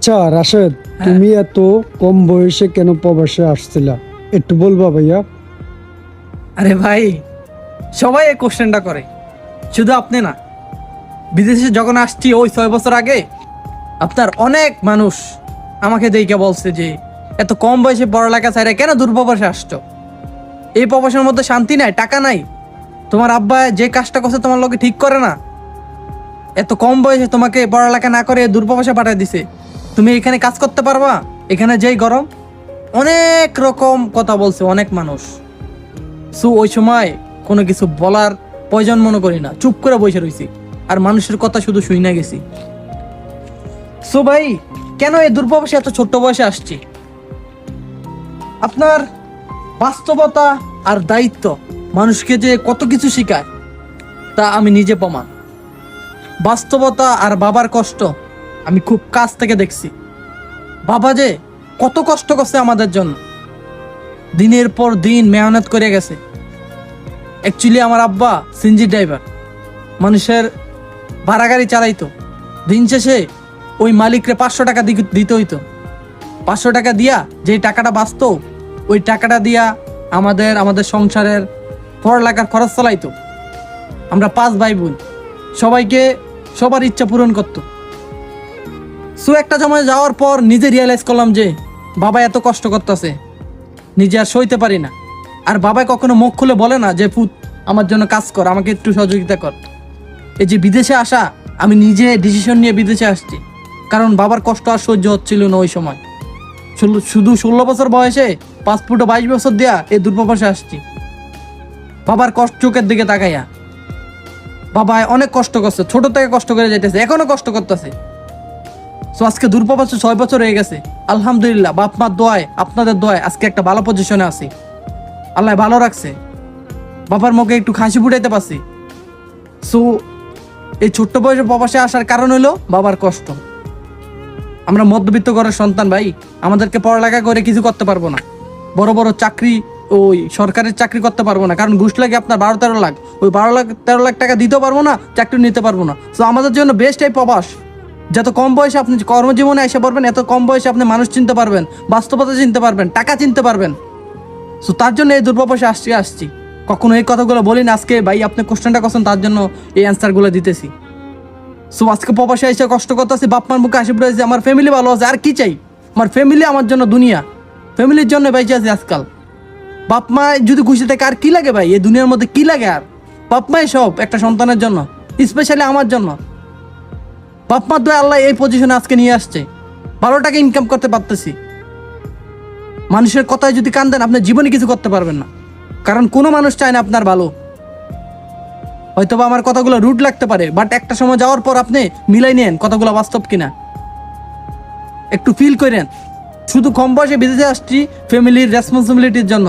আচ্ছা রাশেদ, তুমি এত কম বয়সে কেন প্রবাসে আসছিলা একটু বলবা ভাইয়া? আরে ভাই, সবাই এই কোশ্চেনটা করে, শুধু আপনি না। বিদেশে যখন আসছি ওই 6 বছর আগে আপনার অনেক মানুষ আমাকে দেখে বলছে যে এত কম বয়সে পড়ালেখা ছাড়া কেন দূর প্রবাসে আসছো? এই প্রবাসের মধ্যে শান্তি নাই, টাকা নাই, তোমার আব্বা যে কাজটা করছে তোমার লোকে ঠিক করে না, এত কম বয়সে তোমাকে পড়ালেখা না করে দূর প্রবাসে পাঠিয়ে দিছে, তুমি এখানে কাজ করতে পারবা? এখানে যেই গরম। অনেক রকম কথা বলছে অনেক মানুষ। সো ওই সময় কোনো কিছু বলার প্রয়োজন মনে করি না, চুপ করে বসে রয়েছি আর মানুষের কথা শুধু শুই না গেছি। সো ভাই, কেন এই দূরপ্রবাসে এত ছোট্ট বয়সে আসছি? আপনার বাস্তবতা আর দায়িত্ব মানুষকে যে কত কিছু শেখায় তা আমি নিজে প্রমাণ। বাস্তবতা আর বাবার কষ্ট আমি খুব কাছ থেকে দেখছি। বাবা যে কত কষ্ট করছে আমাদের জন্য, দিনের পর দিন মেহনত করে গেছে। অ্যাকচুয়ালি আমার আব্বা সিএনজি ড্রাইভার, মানুষের ভাড়া গাড়ি চালাইতো। দিন শেষে ওই মালিকরে 500 টাকা দিতে হইতো। 500 টাকা দিয়া যে টাকাটা বাঁচতো, ওই টাকাটা দিয়া আমাদের সংসারের পড়ালেখার খরচ চালাইতো। আমরা 5 ভাই বোন, সবাইকে সবার ইচ্ছা পূরণ করতো। সো একটা সময় যাওয়ার পর নিজে রিয়েলাইজ করলাম যে বাবা এত কষ্ট করতেছে, নিজে আর সইতে পারি না। আর বাবা কখনো মুখ খুলে বলে না যে পুত আমার জন্য কাজ কর, আমাকে একটু সহযোগিতা কর। এই যে বিদেশে আসা, আমি নিজে ডিসিশন নিয়ে বিদেশে আসছি, কারণ বাবার কষ্ট আর সহ্য হচ্ছিল না ওই সময়। শুধু 16 বছর বয়সে পাসপোর্টে 22 বছর দেয়া এই দূরপ্রবাসে আসছি বাবার কষ্ট চোখের দিকে তাকাইয়া। বাবা অনেক কষ্ট করছে, ছোট থেকে কষ্ট করে যাইতেছে, এখনো কষ্ট করতেছে। সো আজকে দূরপ্রবাসে 6 বছর হয়ে গেছে। আলহামদুলিল্লাহ, বাপ মার দোয়ায়, আপনাদের দোয়ায় আজকে একটা ভালো পজিশনে আছি। আল্লাহ ভালো রাখছে, বাবার মুখে একটু হাসি ফুটাইতে পারছি। সো এই ছোট্ট বয়সে প্রবাসে আসার কারণ হলো বাবার কষ্ট। আমরা মধ্যবিত্ত ঘরের সন্তান ভাই, আমাদেরকে পড়ালেখা করে কিছু করতে পারবো না। বড় বড় চাকরি, ওই সরকারের চাকরি করতে পারবো না, কারণ ঘুষ লাগে আপনার 12-13 লাখ। ওই 12-13 লাখ টাকা দিতেও পারবো না, চাকরি নিতে পারবো না। সো আমাদের জন্য বেস্ট এই প্রবাস। যত কম বয়সে আপনি কর্মজীবনে এসে পড়বেন, এত কম বয়সে আপনি মানুষ চিনতে পারবেন, বাস্তবতা চিনতে পারবেন, টাকা চিনতে পারবেন। সো তার জন্য এই দূরপ্রবাসে আসছি। কখনো এই কথাগুলো বলি না, আজকে ভাই আপনি কোশ্চেনটা করছেন তার জন্য এই অ্যান্সারগুলো দিতেছি। সো আজকে প্রবাসে এসে কষ্ট করতেছি, বাপ মার মুখে হাসি ফুটাইছি, আমার ফ্যামিলি ভালো আছে, আর কি চাই? আমার ফ্যামিলি আমার জন্য দুনিয়া, ফ্যামিলির জন্য বেঁচে আছি আজকাল। বাপ মা যদি খুশি থাকে আর কি লাগে ভাই? এই দুনিয়ার মধ্যে কি লাগে আর? বাপ মাই সব একটা সন্তানের জন্য, স্পেশালি আমার জন্য। বাপ মার দয়া আল্লাহ এই পজিশনে আজকে নিয়ে আসছে, 12 টাকা ইনকাম করতে পারতেছি। মানুষের কথায় যদি কান দেন, আপনার জীবনে কিছু করতে পারবেন না, কারণ কোনো মানুষ চায় না আপনার ভালো। হয়তোবা আমার কথাগুলো রুট লাগতে পারে, বাট একটা সময় যাওয়ার পর আপনি মিলাই নেন কথাগুলো বাস্তব কিনা, একটু ফিল করেন। শুধু কম বয়সে বিদেশে আসছি ফ্যামিলির রেসপন্সিবিলিটির জন্য,